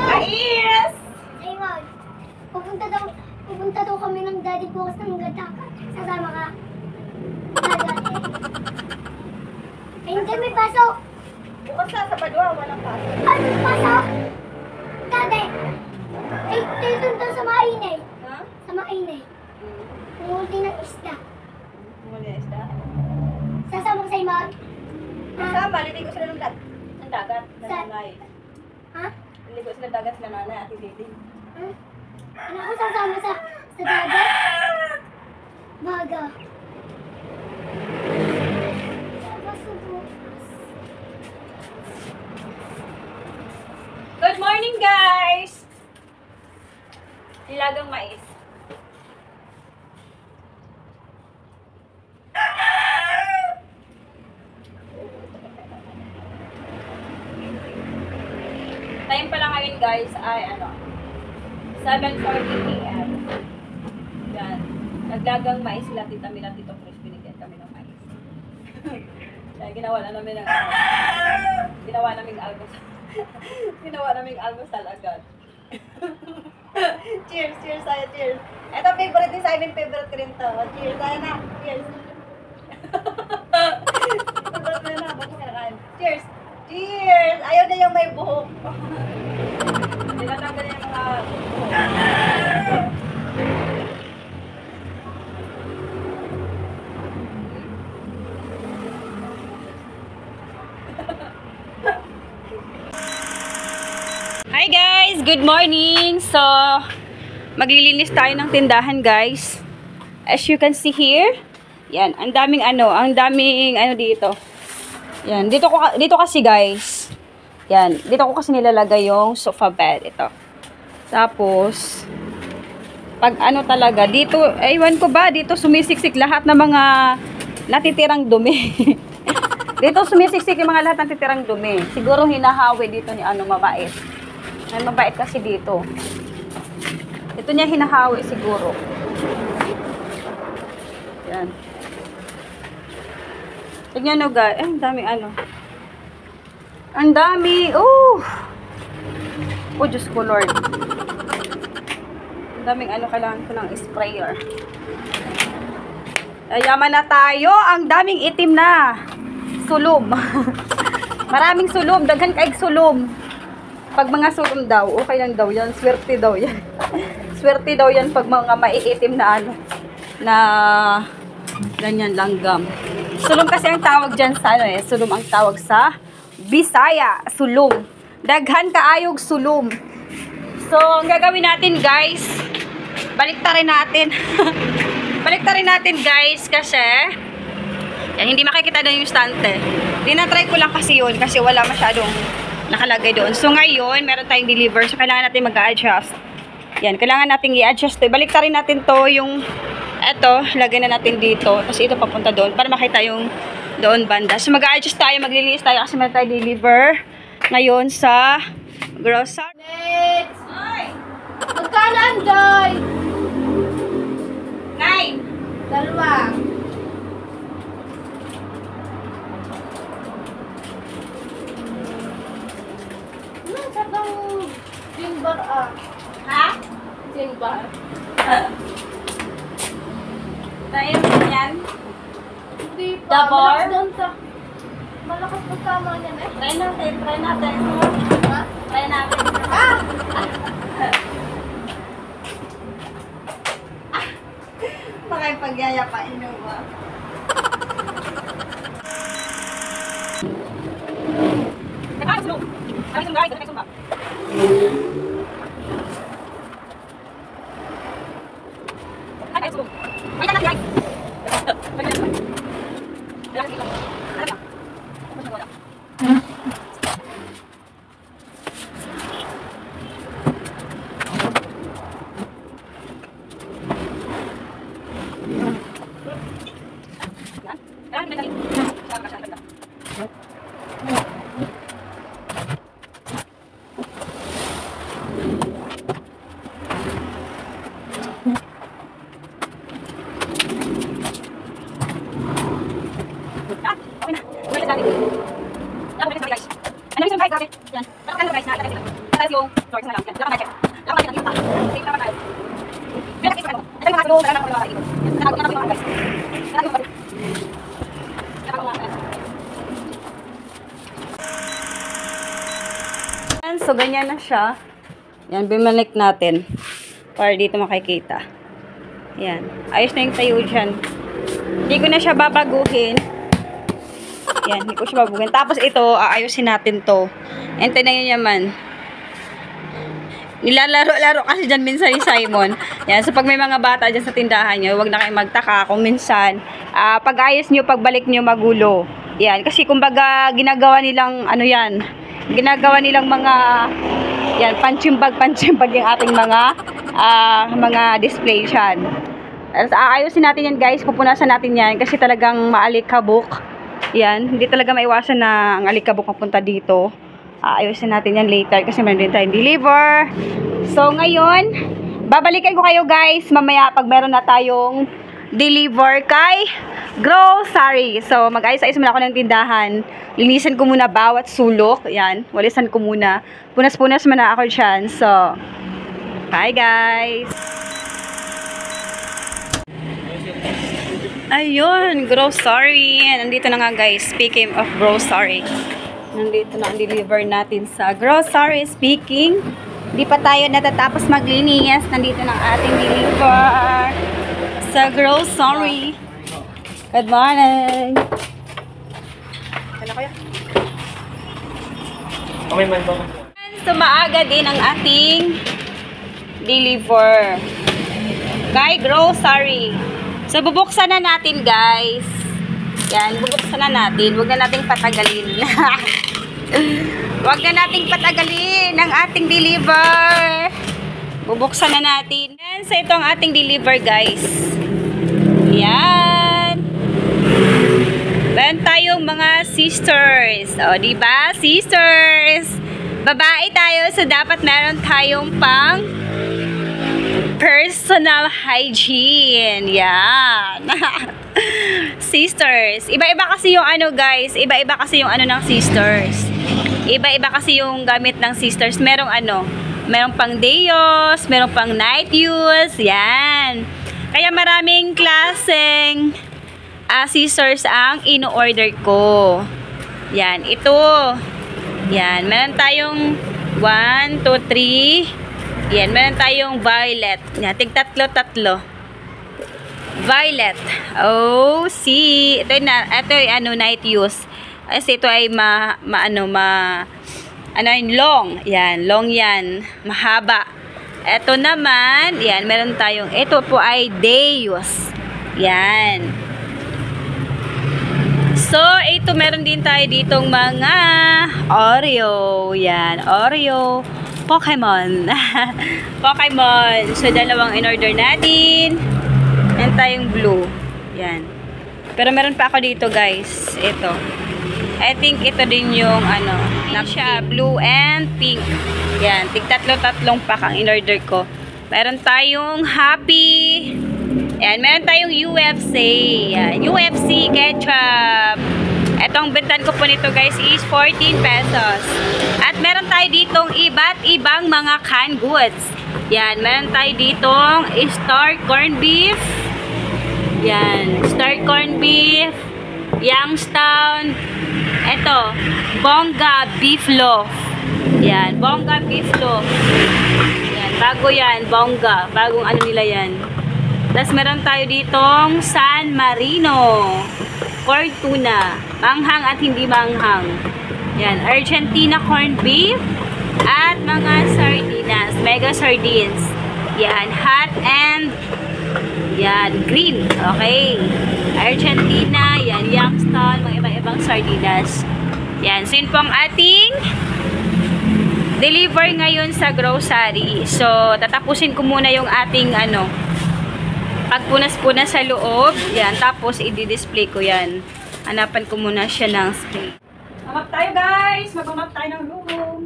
Mais! Raymond, pupunta daw kami ng daddy bukas ng Gatakan. Sasama ka? Ay, hindi, may pasok. Bukas sa Sabado, walang pasok. Ano pasok? Dati. Ay, dito daw sa mainay. Ha? Sa mainay. Pumulti ng isda. Muli, isda. Sasama ka sa Imag? Kasama, liligo sila ng dagat. Ng Sa- nanay. Ha? Liligo sila ng dagat sila nanay at Lili. Ha? Ano ko sasama sa dagat? Baga. Good morning, guys! Nilagang mais. Time pala ngayon, guys, ay 7:40 p.m. Yan. Naglagang mais sila, tita Mila, tito Chris, binigyan kami ng mais. Kaya ginawa na namin ng ginawa naming almusal. Ginawa naming almusal agad. Cheers, cheers tayo, cheers. Ito favorite din sa amin, favorite ko rin to. Cheers tayo na, cheers. Favorite ko na, bago kinakain. Cheers, cheers. Ayaw na yung may buhok. Tinatanggal niya yung mga buhok. Hi guys! Good morning! So, maglilinis tayo ng tindahan guys. As you can see here, yan, ang daming dito. Yan, dito kasi guys. Yan, dito ko kasi nilalagay yung sofa bed, ito. Tapos, pag talaga, dito, ewan ko ba, dito sumisiksik lahat ng mga natitirang dumi. Dito sumisiksik yung mga lahat ng natitirang dumi. Siguro hinahawi dito ni mabait. Ay, mabait kasi dito. Ito niya hinahawi siguro. Yan. Tignan nyo guys. Ang dami Ang dami. Oh! Oh, Diyos ko Lord. Ang daming kailangan ko ng sprayer. Yaman na tayo. Ang daming itim na. Sulom. Maraming sulom. Daghan kaig sulom. Pag mga sulom daw, okay lang daw yan. Swerte daw yan. Swerte daw yan pag mga maiitim na na ganyan langgam. Sulom kasi ang tawag dyan sa sulom ang tawag sa Bisaya. Sulom. Daghan kaayog sulom. So, ang gagawin natin guys, baliktarin natin. Baliktarin natin guys kasi yan, hindi makikita doon yung stante. Dinatry ko lang kasi yun kasi wala masyadong nakalagay doon. So ngayon, meron tayong deliver. So kailangan natin mag-a-adjust. Yan, kailangan natin i-adjust. Baliktarin natin to yung eto, lagay na natin dito. Tapos ito papunta doon para makita yung doon banda. So mag-a-adjust tayo, maglilinis tayo kasi meron tayong deliver ngayon sa grocery. Next! Ay! Magkano ang doy? 9! Dalawa. Timbar Ha? Timbar. Tayo yan. Hindi pa. Dabor? Malakas pa sama niya eh. Try natin, try natin. Ha? Try natin. Ah! Makipagyayapain mo ba? Nakasulong. Kami sumba, kami sumba. Ay, sulong. Ay, lang guys. So, ganyan na siya. Yan, bimalik natin. Para dito makikita. Yan. Ayos na yung tayo dyan. Hindi ko na siya babaguhin. Yan, hindi ko siya babaguhin. Tapos ito, aayusin natin to. Ente na yun yaman. Nilalaro-laro kasi dyan minsan ni Simon. Yan, so pag may mga bata dyan sa tindahan nyo, huwag na kayo magtaka kung minsan, pag-ayos nyo, pagbalik nyo, magulo. Yan, kasi kumbaga, ginagawa nilang, ano yan, ginagawa nilang mga, yan, panchimbag yung ating mga display dyan. Aayusin natin yan guys, pupunasan natin yan, kasi talagang maalikabok. Yan, hindi talaga maiwasan na ang alikabok mapunta dito. Ayusin natin yan later kasi meron din tayong deliver. So ngayon, babalikan ko kayo guys mamaya pag meron na tayong deliver kay grocery. So mag-ayos-ayos muna ako ng tindahan. Linisan ko muna bawat sulok. Yan, walisan ko muna. Punas-punas muna ako dyan. So, bye guys! Ayun, grocery. Nandito na nga guys. Speaking of grocery, nandito na ang deliver natin sa grocery. Speaking, hindi pa tayo natatapos maglinis. Nandito na ang ating deliver sa grocery. Good morning. Kala ko yan. So, maaga din ang ating deliver kay grocery. So, bubuksan na natin, guys. Yan, bubuksan na natin. Huwag na nating patagalin. Huwag na nating patagalin ang ating deliver. Bubuksan na natin. Yan, so ito ang ating deliver, guys. Yan. Meron tayong mga sisters. O, diba? Sisters. Babae tayo, so dapat meron tayong pang personal hygiene. Yan. Sisters. Iba-iba kasi yung ano, guys. Iba-iba kasi yung ano ng sisters. Iba-iba kasi yung gamit ng sisters. Merong ano, merong pang day use, merong pang night use. Yan. Kaya maraming klaseng sisters ang ino-order ko. Yan. Ito. Yan. Meron tayong 1, 2, 3. Yan, meron tayong violet. Yan, tig tatlo. Violet. Oh, see. Ito yung ano, night use. Kasi ito ay long. Yan, long yan. Mahaba. Ito naman, yan, meron tayong, ito po ay day use. Yan. So, ito meron din tayo ditong mga Oreo. Yan, Oreo. Pokemon. Pokemon. So, dalawang in-order natin. Yan tayong blue. Yan. Pero meron pa ako dito, guys. Ito. I think ito din yung, ano, siya, blue and pink. Yan. Tig-tatlo-tatlong pack ang in-order ko. Meron tayong Happy. Yan. Meron tayong UFC. Yan. UFC ketchup. Etong bentan ko po nito, guys, is 14 pesos. At meron tayo ditong iba't ibang mga canned goods. Yan, meron tayo ditong Star Corn Beef. Yan, Star Corn Beef, Youngstown. Ito, Bongga Beef Loaf. Yan, Bongga Beef Loaf. Yan, bago yan, Bongga. Bagong ano nila yan. Tapos meron tayo ditong San Marino. Corn tuna. Manghang at hindi manghang. Yan. Argentina corned beef. At mga sardinas. Mega sardines. Yan. Hot and yan. Green. Okay. Argentina. Yan. Youngstown. Mga iba-ibang sardinas. Yan. So, yun po ang ating deliver ngayon sa grocery. So, tatapusin ko muna yung ating ano, pagpunas-punas sa loob. Yan. Tapos, i-display ko yan. Hanapan ko muna siya ng spray. Mamap tayo, guys! Magmamap tayo ng room.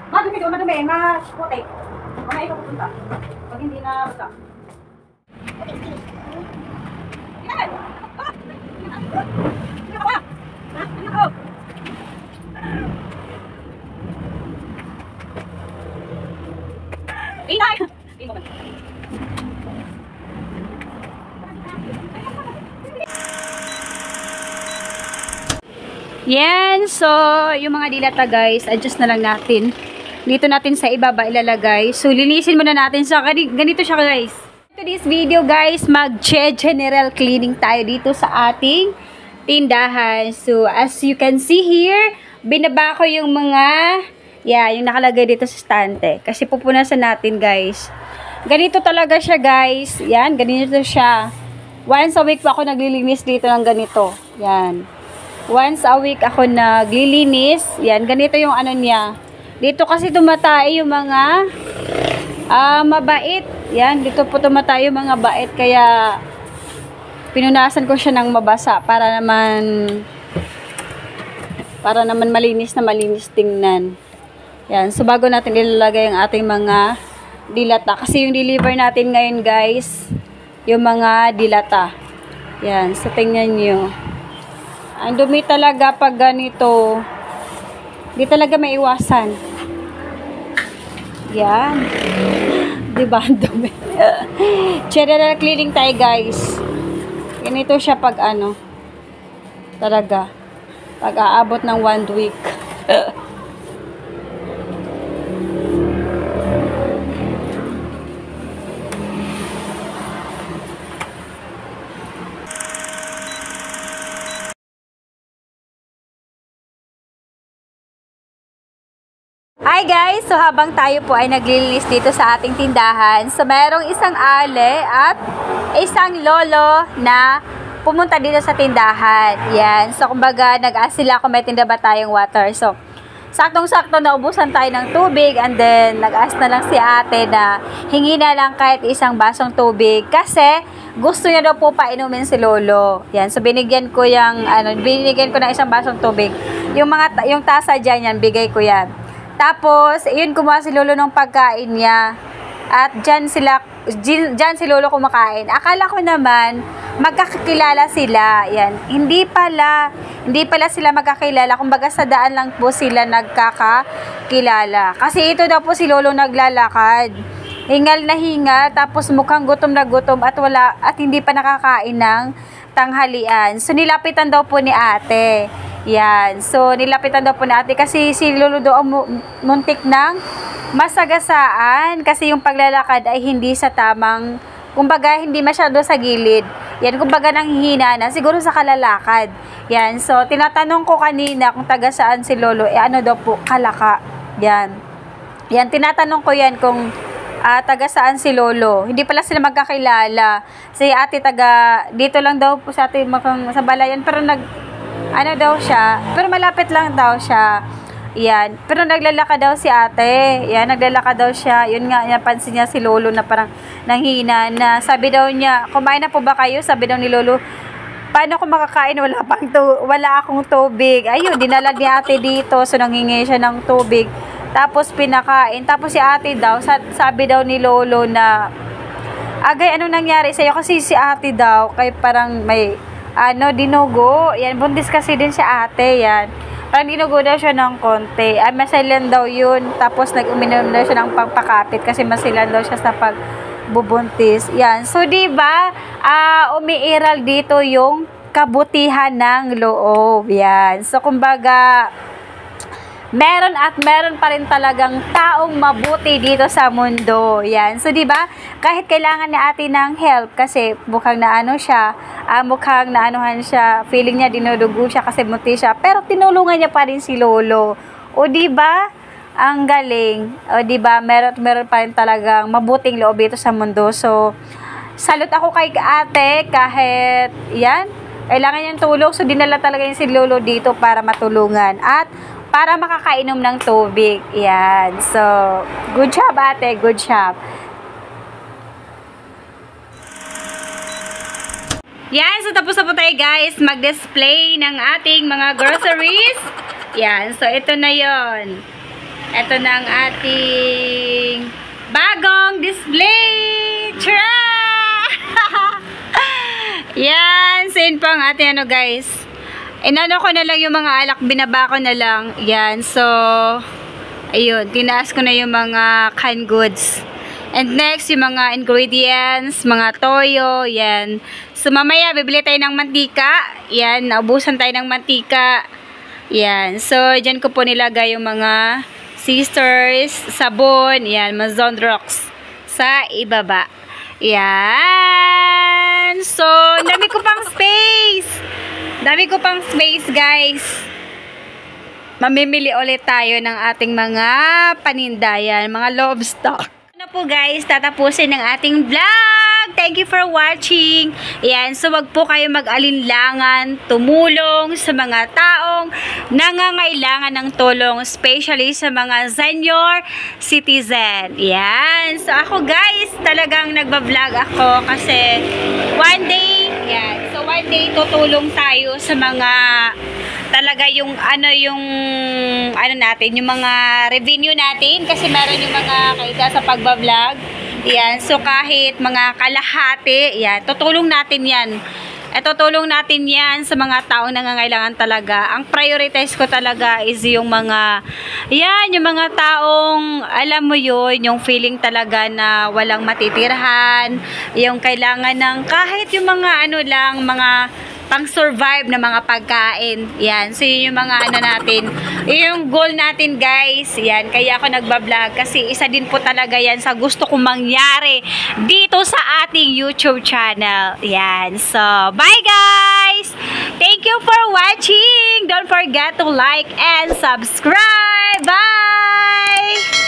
Madumi doon, madumi. Puti. Mamaya ikaw pupunta. Pag hindi na basta. Yan! Inay! Yan, so yung mga dilata guys, adjust na lang natin. Dito natin sa ibaba ilalagay. So linisin muna natin. So ganito siya guys. Today's video guys, mag-general cleaning tayo dito sa ating tindahan. So as you can see here, binaba ko yung mga, yung nakalagay dito sa stante. Kasi pupunasan natin guys. Ganito talaga siya guys. Yan, ganito siya. Once a week pa ako naglilinis dito ng ganito. Yan. Once a week ako naglilinis. Yan, ganito yung ano niya. Dito kasi tumatay yung mga mabait. Yan, dito po tumatay yung mga bait. Kaya pinunasan ko siya ng mabasa para naman malinis na malinis tingnan. Yan, so bago natin ilalagay ang ating mga dilata. Kasi yung deliver natin ngayon guys, yung mga dilata. Yan, so tingnan nyo. Ang dumi talaga pag ganito. Di talaga maiwasan. Yan. Diba? Ang dumi. General cleaning tayo guys. Ganito siya pag ano. Talaga. Pag aabot ng 1 week. Hi guys! So habang tayo po ay naglilinis dito sa ating tindahan, so mayroong isang ale at isang lolo na pumunta dito sa tindahan. Yan. So kumbaga nag-ask sila kung may tinda ba tayong water. So saktong-sakto naubusan tayo ng tubig and then nag-ask na lang si ate na hingi na lang kahit isang basong tubig kasi gusto niya daw po painumin si lolo. Yan. So binigyan ko ng isang basong tubig. Yung tasa diyan yan, bigay ko yan. Tapos, yun, kumuha si lolo ng pagkain niya. At dyan si lolo kumakain. Akala ko naman, magkakilala sila. Yan. Hindi pala sila magkakilala. Kumbaga sa daan lang po sila nagkakakilala. Kasi ito daw po si lolo naglalakad. Hingal na hingal, tapos mukhang gutom na gutom at hindi pa nakakain ng tanghalian. So, nilapitan daw po ni ate. Yan. So, nilapitan daw po ni ate kasi si lolo daw muntik ng masagasaan kasi yung paglalakad ay hindi sa tamang, kumbaga hindi masyado sa gilid. Yan, kumbaga nanghihina na, siguro sa kalalakad. Yan. So, tinatanong ko kanina kung taga saan si lolo, ano daw po, Kalaka. Yan. Yan, tinatanong ko yan kung taga saan si lolo. Hindi pala sila magkakilala. Si ate taga, dito lang daw po sa atin, sa Balayan, pero pero malapit lang daw siya. Yan. Pero naglalakad daw si ate. Yan, naglalakad daw siya. Yun nga, napansin niya si lolo na parang nanghina na. Sabi daw niya, kumain na po ba kayo? Sabi daw ni lolo, paano ako makakain? Wala akong tubig. Ayun, dinala ni ate dito. So, nanghingi siya ng tubig. Tapos, pinakain. Tapos, si ate daw, sabi daw ni lolo na, agay, ano nangyari sa'yo? Kasi si ate daw, kay parang may dinugo. Yan, buntis kasi din si ate, yan. Parang dinugo daw siya ng konti. Ay, masilan daw yun. Tapos, nag-uminom daw siya ng pangpakapit kasi masilan daw siya sa pagbubuntis. Yan. So, diba, umiiral dito yung kabutihan ng loob. Yan. So, kumbaga, meron pa rin talagang taong mabuti dito sa mundo. Yan. So, diba, kahit kailangan ni ate ng help kasi mukhang naanohan siya, feeling niya dinudugo siya kasi muti siya, pero tinulungan niya pa rin si lolo. O, diba, ang galing. O, diba, meron pa rin talagang mabuting loob dito sa mundo. So, salute ako kay ate kahit, yan, kailangan niyang tulong. So, dinala talaga yung si lolo dito para matulungan. At, para makakainom ng tubig. Yan. So, good job ate. Good job. Yan. So, tapos na po tayo guys mag-display ng ating mga groceries. Yan. So, ito na yon. Ito na ang ating bagong display. Tara! Yan. So, yun po ang ating ano, guys. Inano ko na lang yung mga alak. Binaba ko na lang. Yan. So, ayun. Tinaas ko na yung mga canned goods. And next, yung mga ingredients, mga toyo, yan. So, mamaya, bibili tayo ng mantika. Yan, naubusan tayo ng mantika. Yan. So, dyan ko po nilagay yung mga scissors, sabon, yan, Mazon rocks sa ibaba. Yan. So, dami ko pang space. Dami ko pang space, guys. Mamimili ulit tayo ng ating mga panindayan, mga love stock. Ano po guys, tatapusin ng ating vlog. Thank you for watching. Ayan, so wag po kayo mag-alinlangan, tumulong sa mga taong nangangailangan ng tulong, especially sa mga senior citizen. Ayan, so ako guys, talagang nagbablog ako kasi one day, ayan, so one day tutulong tayo sa mga talaga yung natin, yung mga revenue natin kasi meron yung mga kaida sa pagbablog. Yan, so kahit mga kalahati, yan, tutulong natin yan. Tutulong natin yan sa mga taong nangangailangan talaga. Ang prioritize ko talaga is yung mga, yan, yung mga taong, alam mo yun, yung feeling talaga na walang matitirhan, yung kailangan ng kahit yung mga mga pang-survive na mga pagkain. Yan. So, yun yung mga natin. Yung goal natin, guys. Yan. Kaya ako nagbablog. Kasi isa din po talaga yan sa gusto kong mangyari dito sa ating YouTube channel. Yan. So, bye, guys! Thank you for watching! Don't forget to like and subscribe! Bye!